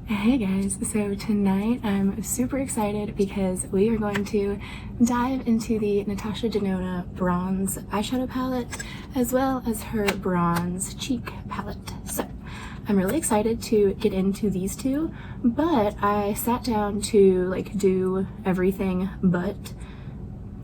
Hey guys, so tonight I'm super excited because we are going to dive into the Natasha Denona bronze eyeshadow palette as well as her bronze cheek palette. So I'm really excited to get into these two, but I sat down to do everything but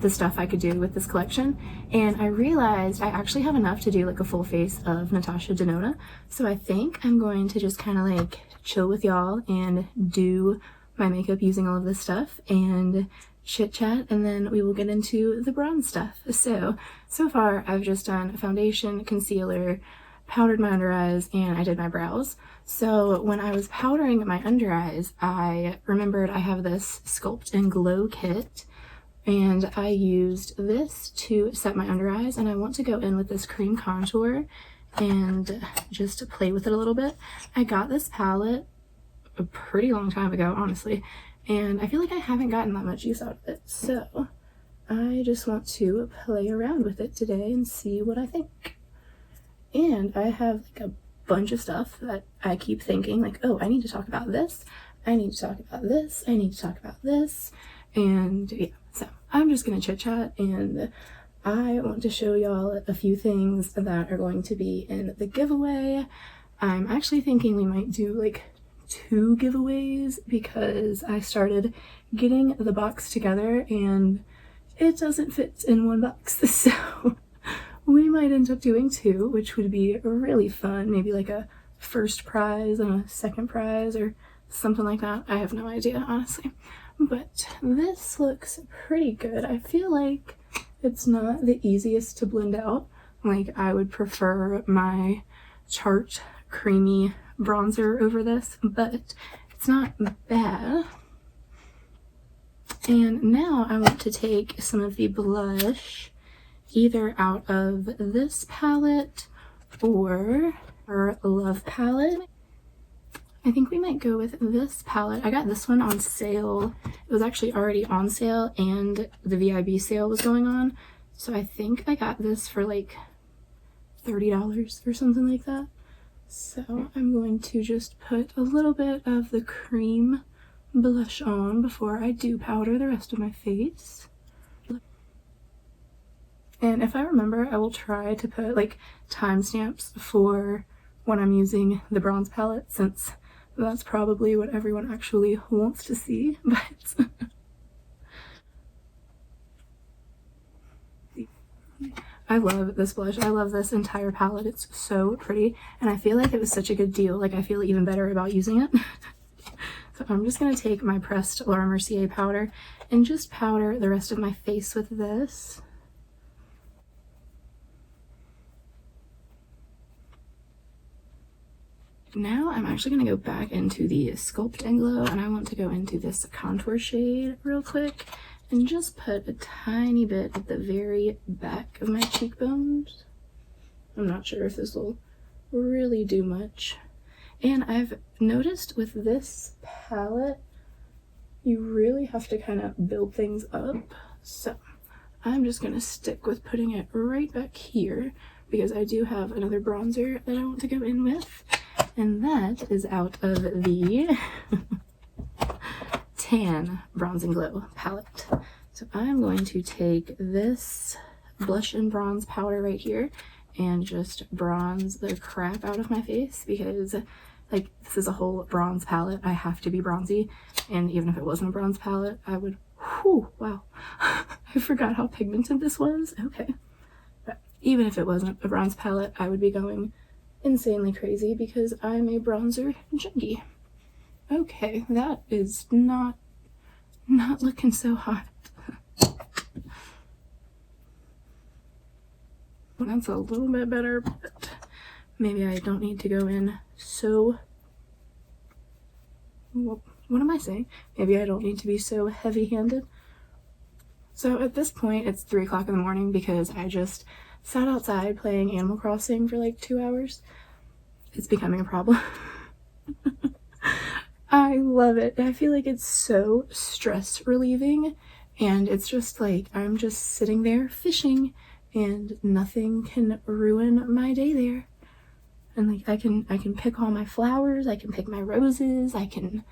the stuff I could do with this collection, and I realized I actually have enough to do a full face of Natasha Denona. So I think I'm going to just kind of chill with y'all and do my makeup using all of this stuff and chit chat, and then we will get into the bronze stuff. So far I've just done foundation, concealer, powdered my under eyes, and I did my brows. So when I was powdering my under eyes, I remembered I have this Sculpt and Glow kit, and I used this to set my under eyes, and I want to go in with this cream contour and just play with it a little bit. I got this palette a pretty long time ago, honestly, and I feel like I haven't gotten that much use out of it, so I just want to play around with it today and see what I think. And I have a bunch of stuff that I keep thinking oh, I need to talk about this, I need to talk about this, I need to talk about this, and yeah, so I'm just gonna chit chat, and I want to show y'all a few things that are going to be in the giveaway. I'm actually thinking we might do 2 giveaways because I started getting the box together and it doesn't fit in one box, so we might end up doing 2, which would be really fun. Maybe a first prize and a second prize or something like that. I have no idea, honestly. But this looks pretty good. I feel like it's not the easiest to blend out. I would prefer my Tarte creamy bronzer over this, but it's not bad. And now I want to take some of the blush either out of this palette or our Love palette. I think we might go with this palette. I got this one on sale. It was actually already on sale and the VIB sale was going on. So I think I got this for $30 or something like that. So I'm going to just put a little bit of the cream blush on before I do powder the rest of my face. And if I remember, I will try to put timestamps for when I'm using the bronze palette, since that's probably what everyone actually wants to see, but I love this blush. I love this entire palette. It's so pretty, and I feel like it was such a good deal. I feel even better about using it. So I'm just going to take my pressed Laura Mercier powder and just powder the rest of my face with this. Now I'm actually going to go back into the Sculpt and Glow, and I want to go into this contour shade real quick and just put a tiny bit at the very back of my cheekbones. I'm not sure if this will really do much. And I've noticed with this palette, you really have to kind of build things up. So I'm just going to stick with putting it right back here because I do have another bronzer that I want to go in with. And that is out of the Tan Bronze and Glow palette. So I'm going to take this blush and bronze powder right here and just bronze the crap out of my face because this is a whole bronze palette. I have to be bronzy, and even if it wasn't a bronze palette, I would, whew, wow. I forgot how pigmented this was. Okay. But even if it wasn't a bronze palette, I would be going insanely crazy because I'm a bronzer junkie. Okay, that is not looking so hot. That's a little bit better, but maybe I don't need to go in so, what am I saying? Maybe I don't need to be so heavy-handed. So at this point, it's 3 o'clock in the morning because I just sat outside playing Animal Crossing for 2 hours. It's becoming a problem. I love it. I feel like it's so stress relieving, and it's just I'm just sitting there fishing and nothing can ruin my day there. And like I can pick all my flowers, I can pick my roses, I can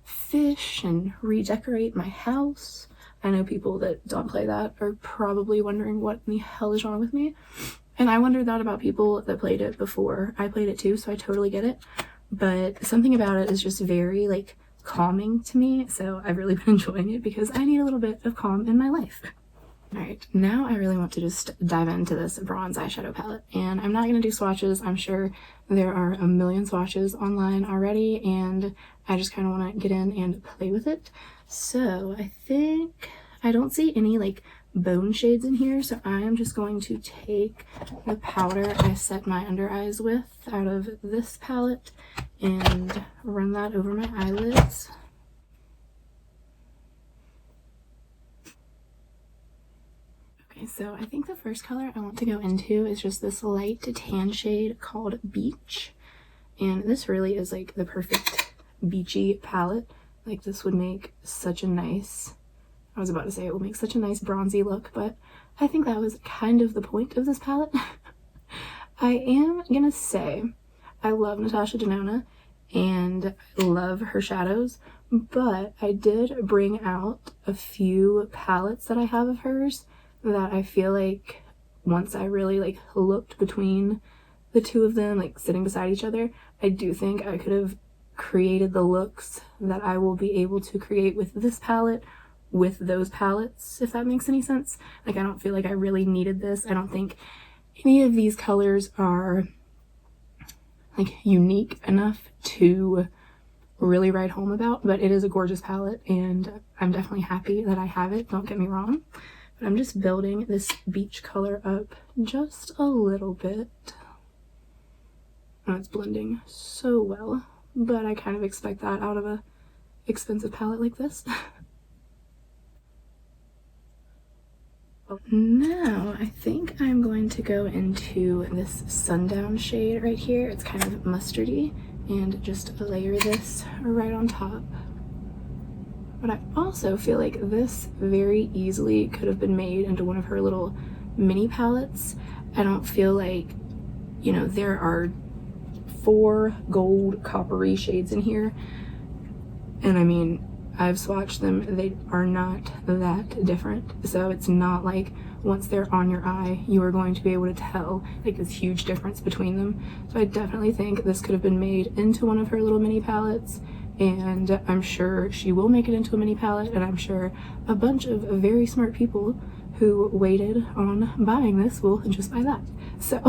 fish and redecorate my house. I know people that don't play that are probably wondering what in the hell is wrong with me. And I wondered that about people that played it before I played it too, so I totally get it. But something about it is just very like calming to me, so I've really been enjoying it because I need a little bit of calm in my life. Alright, now I really want to just dive into this bronze eyeshadow palette, and I'm not going to do swatches. I'm sure there are a million swatches online already, and I just kind of want to get in and play with it. So I think I don't see any like bone shades in here, so I'm just going to take the powder I set my under eyes with out of this palette and run that over my eyelids. Okay, so I think the first color I want to go into is just this light tan shade called Beach, and this really is like the perfect beachy palette. Like this would make such a nice, I was about to say it will make such a nice bronzy look, but I think that was kind of the point of this palette. I am gonna say I love Natasha Denona and I love her shadows, but I did bring out a few palettes that I have of hers that I feel like once I really like looked between the two of them, like sitting beside each other, I do think I could have created the looks that I will be able to create with this palette with those palettes, if that makes any sense. Like I don't feel like I really needed this. I don't think any of these colors are like unique enough to really write home about, but it is a gorgeous palette and I'm definitely happy that I have it, don't get me wrong. But I'm just building this beach color up just a little bit. Oh, it's blending so well, but I kind of expect that out of a expensive palette like this. Now I think I'm going to go into this sundown shade right here. It's kind of mustardy, and just layer this right on top. But I also feel like this very easily could have been made into one of her little mini palettes. I don't feel like, you know, there are 4 gold coppery shades in here, and I mean, I've swatched them, they are not that different, so it's not like once they're on your eye you are going to be able to tell like this huge difference between them. So I definitely think this could have been made into one of her little mini palettes, and I'm sure she will make it into a mini palette, and I'm sure a bunch of very smart people who waited on buying this will just buy that. So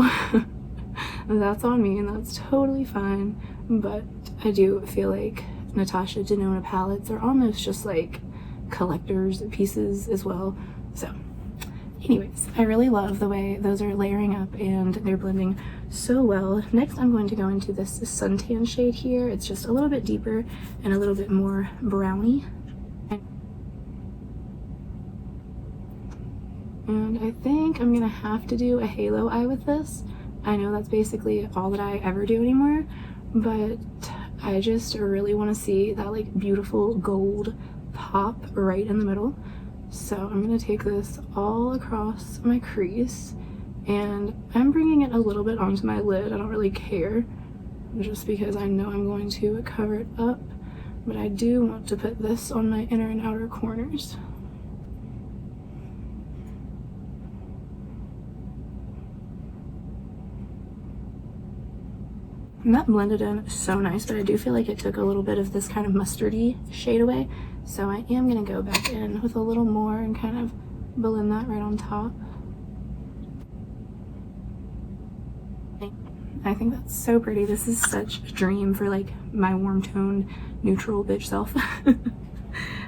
that's on me, and that's totally fine, but I do feel like Natasha Denona palettes are almost just like collector's pieces as well. So anyways, I really love the way those are layering up and they're blending so well. Next I'm going to go into this suntan shade here. It's just a little bit deeper and a little bit more browny. And I think I'm gonna have to do a halo eye with this. I know that's basically all that I ever do anymore, but I just really want to see that like beautiful gold pop right in the middle. So I'm going to take this all across my crease, and I'm bringing it a little bit onto my lid. I don't really care, just because I know I'm going to cover it up, but I do want to put this on my inner and outer corners. And that blended in so nice, but I do feel like it took a little bit of this kind of mustardy shade away. So I am going to go back in with a little more and kind of blend that right on top. I think that's so pretty. This is such a dream for like my warm toned neutral bitch self.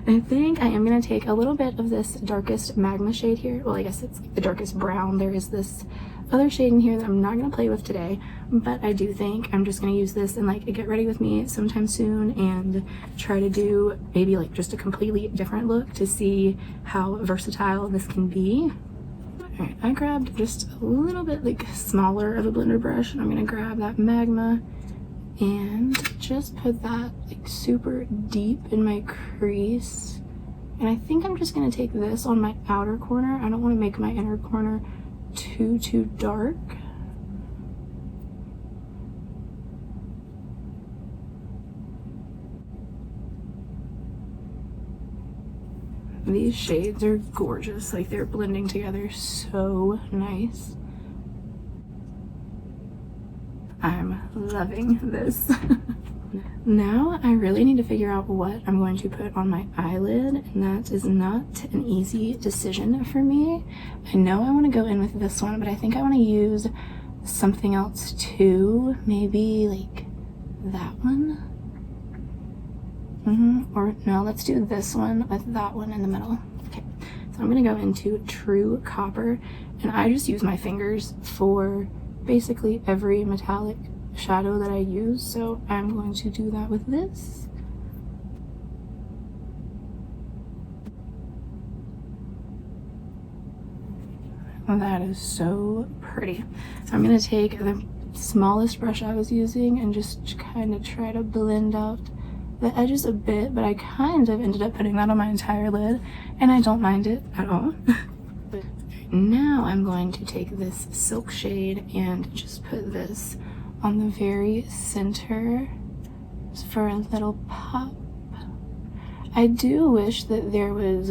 I think I am going to take a little bit of this darkest magma shade here. Well, I guess it's like the darkest brown. There is this other shade in here that I'm not going to play with today, but I do think I'm just going to use this and like get ready with me sometime soon and try to do maybe like just a completely different look to see how versatile this can be. Alright, I grabbed just a little bit like smaller of a blender brush, and I'm going to grab that magma and just put that like super deep in my crease. And I think I'm just going to take this on my outer corner. I don't want to make my inner corner too dark. These shades are gorgeous. Like, they're blending together so nice. I'm loving this. Now I really need to figure out what I'm going to put on my eyelid, and that is not an easy decision for me. I know I want to go in with this one, but I think I want to use something else too. Maybe like that one. Or no, let's do this one with that one in the middle. Okay, so I'm gonna go into True Copper, and I just use my fingers for basically every metallic shadow that I use, so I'm going to do that with this. That is so pretty. So I'm gonna take the smallest brush I was using and just kind of try to blend out the edges a bit, but I kind of ended up putting that on my entire lid, and I don't mind it at all. Now I'm going to take this silk shade and just put this on the very center just for a little pop. I do wish that there was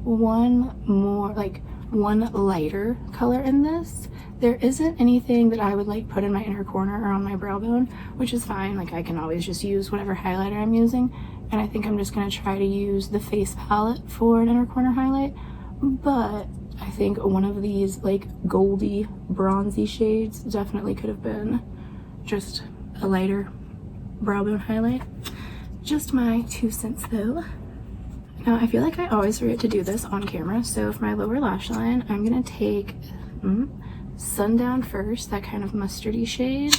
one more, like one lighter color in this. There isn't anything that I would like put in my inner corner or on my brow bone, which is fine. Like, I can always just use whatever highlighter I'm using, and I think I'm just going to try to use the face palette for an inner corner highlight. But I think one of these like goldy bronzy shades definitely could have been just a lighter brow bone highlight. Just my 2 cents though. Now I feel like I always forget to do this on camera, so for my lower lash line I'm gonna take Sundown first, that kind of mustardy shade,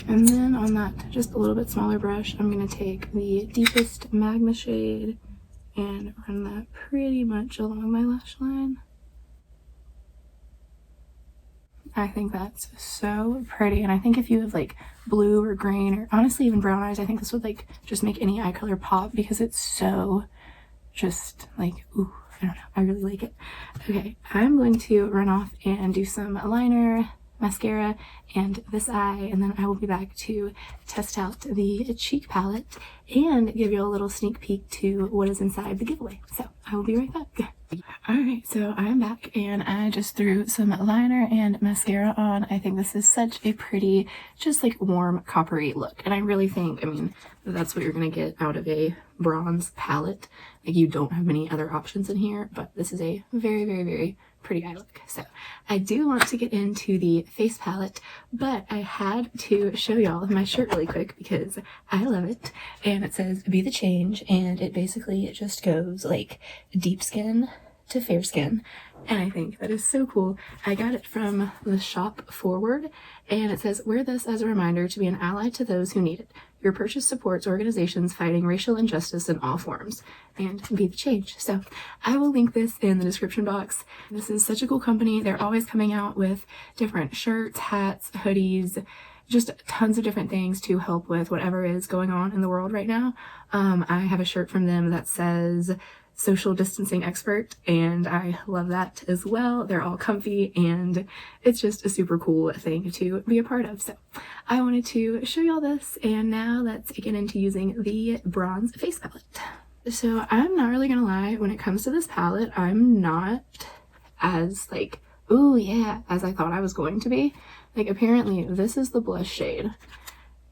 and then on that just a little bit smaller brush I'm gonna take the deepest magma shade and run that pretty much along my lash line. I think that's so pretty, and I think if you have like blue or green or honestly even brown eyes, I think this would like just make any eye color pop because it's so just like, ooh, I don't know, I really like it. Okay, I'm going to run off and do some liner, mascara, and this eye, and then I will be back to test out the cheek palette and give you a little sneak peek to what is inside the giveaway. So I will be right back. Alright, so I'm back and I just threw some liner and mascara on. I think this is such a pretty, just like warm coppery look, and I really think, I mean, that's what you're gonna get out of a bronze palette. Like, you don't have many other options in here, but this is a very, very, very pretty eye look. So I do want to get into the face palette, but I had to show y'all my shirt really quick because I love it, and it says be the change, and it basically just goes like deep skin to fair skin, and I think that is so cool. I got it from the shop Forward, and it says wear this as a reminder to be an ally to those who need it. Your purchase supports organizations fighting racial injustice in all forms, and be the change. So I will link this in the description box. This is such a cool company. They're always coming out with different shirts, hats, hoodies, just tons of different things to help with whatever is going on in the world right now. I have a shirt from them that says social distancing expert, and I love that as well. They're all comfy, and it's just a super cool thing to be a part of. So I wanted to show y'all this, and now let's get into using the bronze face palette. So I'm not really gonna lie, when it comes to this palette, I'm not as like, ooh yeah, as I thought I was going to be. Like, apparently this is the blush shade,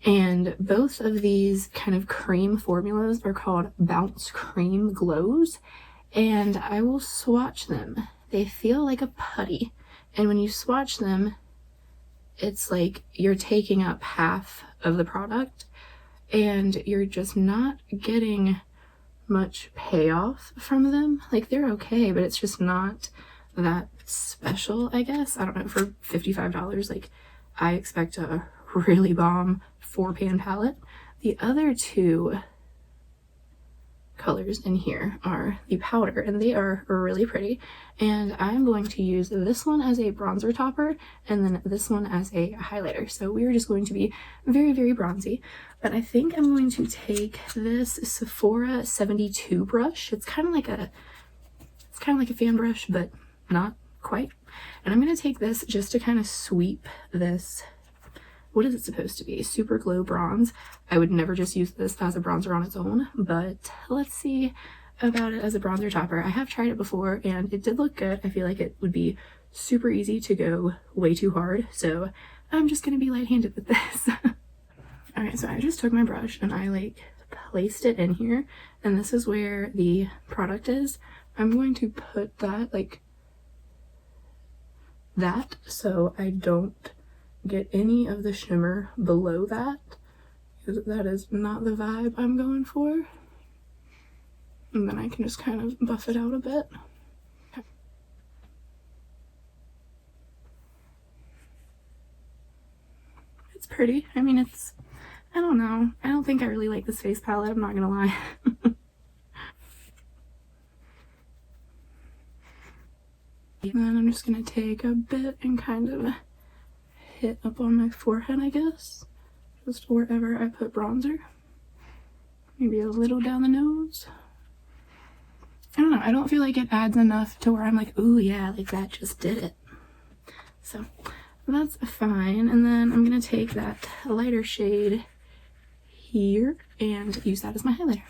and both of these kind of cream formulas are called Bounce Cream Glows, and I will swatch them. They feel like a putty, and when you swatch them, it's like you're taking up half of the product, and you're just not getting much payoff from them. Like, they're okay, but it's just not that special, I guess. I don't know, for $55, like, I expect a really bomb 4-pan palette. The other two colors in here are the powder, and they are really pretty, and I'm going to use this one as a bronzer topper and then this one as a highlighter. So we are just going to be very, very bronzy, but I think I'm going to take this Sephora 72 brush. It's kind of like a fan brush, but not quite, and I'm going to take this just to kind of sweep this what is it supposed to be? Super Glow Bronze. I would never just use this as a bronzer on its own, but let's see about it as a bronzer topper. I have tried it before and it did look good. I feel like it would be super easy to go way too hard, so I'm just gonna be light-handed with this. Alright, so I just took my brush and I like placed it in here, and this is where the product is. I'm going to put that like that so I don't get any of the shimmer below that, because that is not the vibe I'm going for. And then I can just kind of buff it out a bit. It's pretty. I mean, it's, I don't know. I don't think I really like this face palette, I'm not gonna lie. And then I'm just gonna take a bit and kind of hit up on my forehead, I guess. Just wherever I put bronzer. Maybe a little down the nose. I don't know, I don't feel like it adds enough to where I'm like, ooh yeah, like that just did it. So that's fine. And then I'm gonna take that lighter shade here and use that as my highlighter.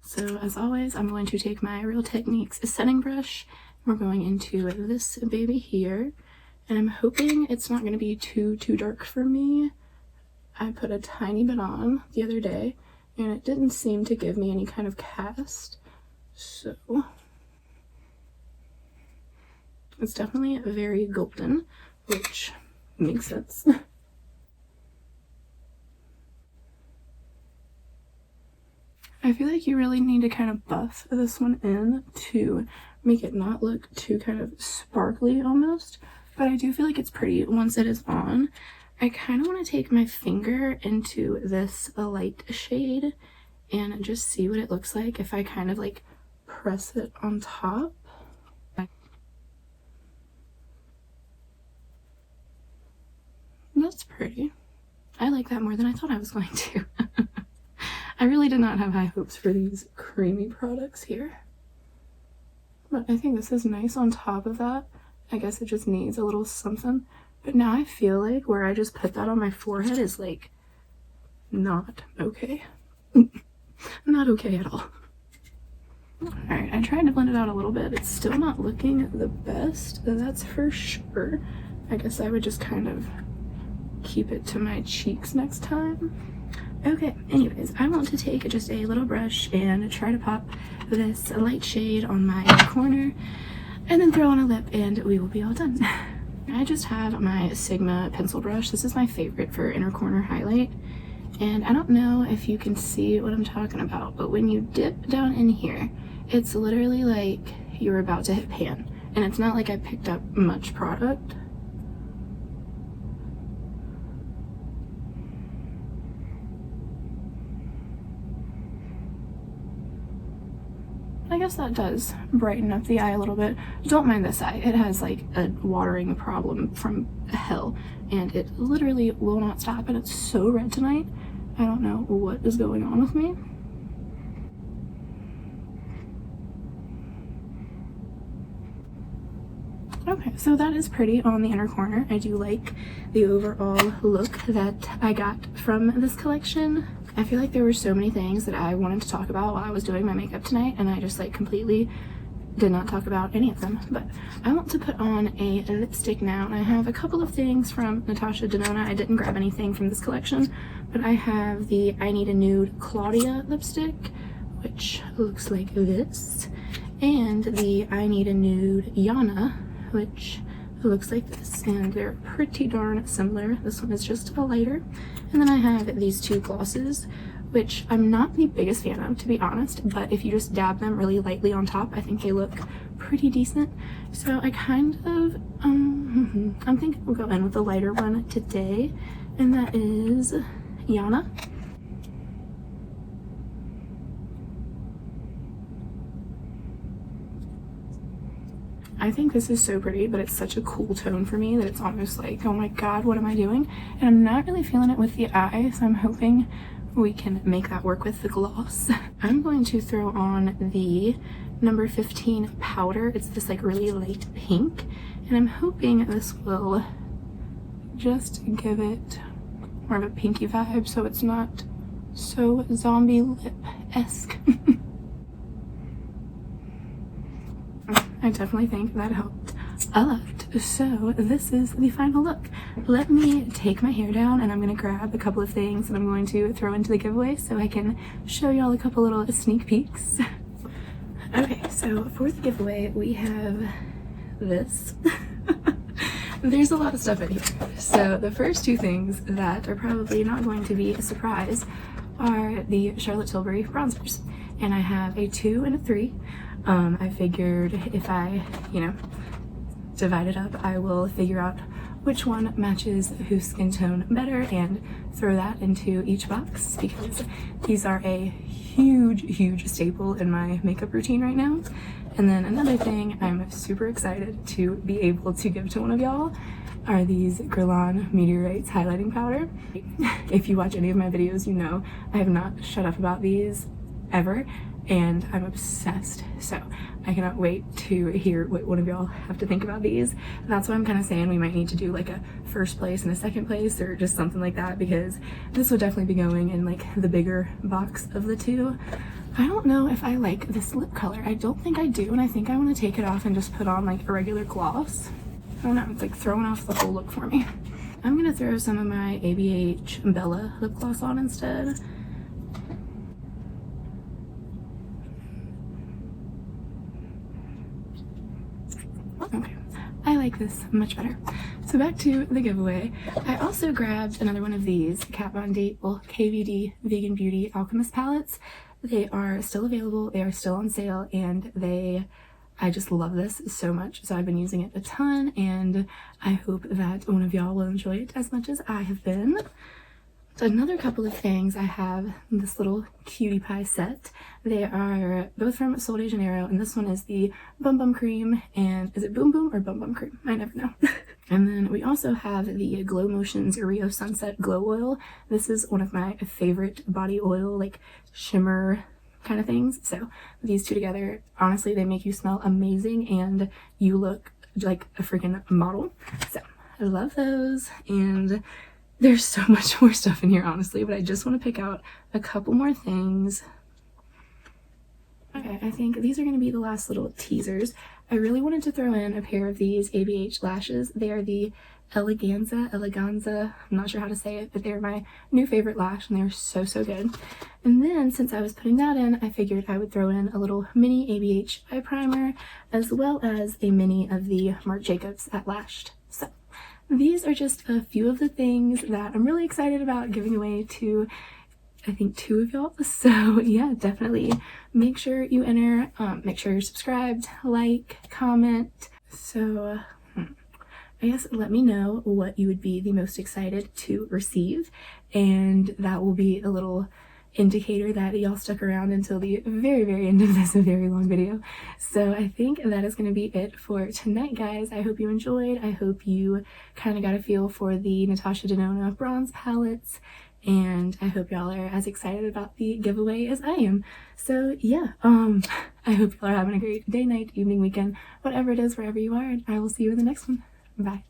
So as always, I'm going to take my Real Techniques setting brush. We're going into this baby here, and I'm hoping it's not going to be too dark for me. I put a tiny bit on the other day, and it didn't seem to give me any kind of cast, so it's definitely very golden, which makes sense. I feel like you really need to kind of buff this one in to make it not look too kind of sparkly almost, but I do feel like it's pretty once it is on. I kind of want to take my finger into this light shade and just see what it looks like if I kind of like press it on top. That's pretty. I like that more than I thought I was going to. I really did not have high hopes for these creamy products here. But I think this is nice on top of that. I guess it just needs a little something. But now I feel like where I just put that on my forehead is like not okay. Not okay at all. Alright, I tried to blend it out a little bit. It's still not looking the best, that's for sure. I guess I would just kind of keep it to my cheeks next time. Okay, anyways, I want to take just a little brush and try to pop this light shade on my corner and then throw on a lip and we will be all done. I just have my Sigma pencil brush. This is my favorite for inner corner highlight. And I don't know if you can see what I'm talking about, but when you dip down in here, it's literally like you're about to hit pan. And it's not like I picked up much product. I guess that does brighten up the eye a little bit. Don't mind this eye. It has like a watering problem from hell and it literally will not stop and it's so red tonight. I don't know what is going on with me. Okay, so that is pretty on the inner corner. I do like the overall look that I got from this collection. I feel like there were so many things that I wanted to talk about while I was doing my makeup tonight and I just like completely did not talk about any of them. But I want to put on a lipstick now, and I have a couple of things from Natasha Denona. I didn't grab anything from this collection, but I have the I Need a Nude Claudia lipstick, which looks like this, and the I Need a Nude Yana, which looks like this, and they're pretty darn similar. This one is just a lighter. And then I have these two glosses, which I'm not the biggest fan of, to be honest, but if you just dab them really lightly on top, I think they look pretty decent. So I kind of, I'm thinking we'll go in with the lighter one today, and that is Yana. I think this is so pretty, but it's such a cool tone for me that it's almost like, oh my god, what am I doing? And I'm not really feeling it with the eye, so I'm hoping we can make that work with the gloss. I'm going to throw on the number 15 powder. It's this like really light pink, and I'm hoping this will just give it more of a pinky vibe, so it's not so zombie lip-esque. I definitely think that helped a lot. So this is the final look. Let me take my hair down and I'm going to grab a couple of things that I'm going to throw into the giveaway so I can show y'all a couple little sneak peeks. Okay, so for the giveaway we have this. There's a lot of stuff in here. So the first two things that are probably not going to be a surprise are the Charlotte Tilbury bronzers. And I have a 2 and a 3. I figured if I, divide it up, I will figure out which one matches whose skin tone better and throw that into each box, because these are a huge staple in my makeup routine right now. And then another thing I'm super excited to be able to give to one of y'all are these Guerlain Meteorites highlighting powder. If you watch any of my videos, you know I have not shut up about these ever, and I'm obsessed. So I cannot wait to hear what one of y'all have to think about these. That's why I'm kind of saying we might need to do like a first place and a second place or just something like that, because this would definitely be going in like the bigger box of the two. I don't know if I like this lip color. I don't think I do, and I think I want to take it off and just put on like a regular gloss. I don't know, it's like throwing off the whole look for me. I'm gonna throw some of my ABH Bella lip gloss on instead. Okay, I like this much better. So back to the giveaway. I also grabbed another one of these Kat Von D, well, KVD Vegan Beauty Alchemist palettes. They are still available, they are still on sale, and I just love this so much. So I've been using it a ton, and I hope that one of y'all will enjoy it as much as I have been. Another couple of things, I have this little cutie pie set. They are both from Sol de Janeiro, and this one is the Bum Bum Cream, and is it Boom Boom or Bum Bum Cream? I never know. And then we also have the Glow Motions Rio Sunset Glow Oil. This is one of my favorite body oil, like shimmer kind of things. So these two together, honestly, they make you smell amazing and you look like a freaking model. So I love those, and there's so much more stuff in here, honestly, but I just want to pick out a couple more things. Okay, I think these are going to be the last little teasers. I really wanted to throw in a pair of these ABH lashes. They are the Eleganza, I'm not sure how to say it, but they're my new favorite lash, and they're so good. And then, since I was putting that in, I figured I would throw in a little mini ABH eye primer, as well as a mini of the Marc Jacobs at Lashed. So these are just a few of the things that I'm really excited about giving away to, I think, 2 of y'all. So yeah, definitely make sure you enter, make sure you're subscribed, like, comment. So I guess let me know what you would be the most excited to receive, and that will be a little indicator that y'all stuck around until the very end of this very long video. So I think that is going to be it for tonight, guys. I hope you enjoyed. I hope you kind of got a feel for the Natasha Denona bronze palettes, and I hope y'all are as excited about the giveaway as I am. So yeah, I hope y'all are having a great day, night, evening, weekend, whatever it is, wherever you are, and I will see you in the next one. Bye.